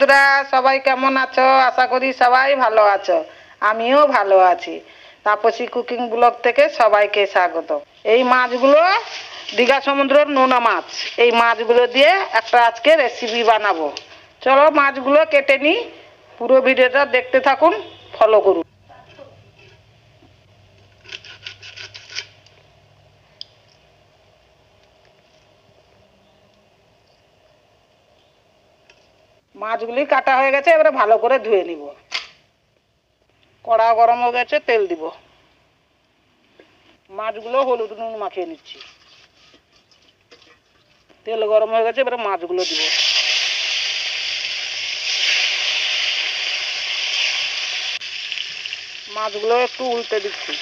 বন্ধুরা, সবাই কেমন আছো? আশা করি সবাই ভালো আছো। আমিও ভালো আছি। তাপসী কুকিং ব্লগ থেকে সবাইকে স্বাগত। এই মাছগুলো দীঘা সমুদ্রের নোনা মাছ। এই মাছগুলো দিয়ে একটা আজকে রেসিপি বানাবো। চলো মাছগুলো কেটে নিই। পুরো ভিডিওটা দেখতে থাকুন, ফলো করুন। মাছগুলি কাটা হয়ে গেছে, এবারে ভালো করে ধুয়ে নিব। কড়া গরম হয়ে গেছে, তেল দিব। মাছগুলো হলুদ নুন মাখিয়ে নিচ্ছি। তেল গরম হয়ে গেছে, এবারে মাছগুলো দিব। মাছগুলো একটু উল্টে দিচ্ছি।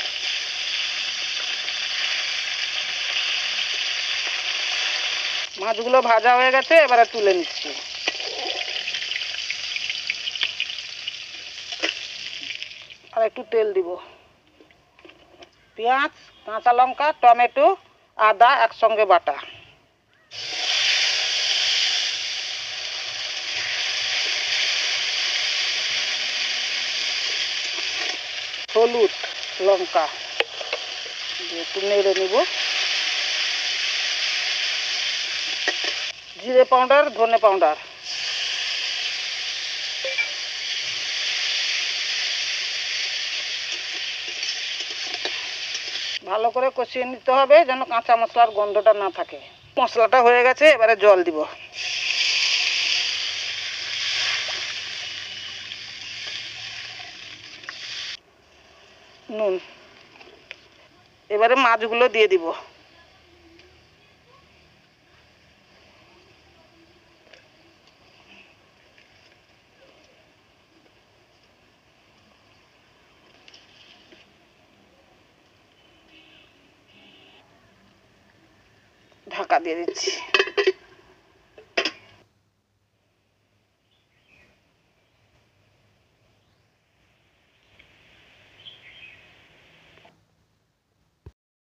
মাছগুলো ভাজা হয়ে গেছে, এবারে তুলে নিচ্ছি। আর একটু তেল দিব। পেঁয়াজ, কাঁচা লঙ্কা, টমেটো, আদা একসঙ্গে বাটা। হলুদ, লঙ্কা একটু নেড়ে নিব। জিরে পাউডার, ধনে পাউডার। ভালো করে কষিয়ে নিতে হবে, যেন কাঁচা মশলার গন্ধটা না থাকে। মশলাটা হয়ে গেছে, এবারে জল দিব। নুন। এবারে মাছগুলো দিয়ে দিব। ঢাকা দিয়ে দিচ্ছি।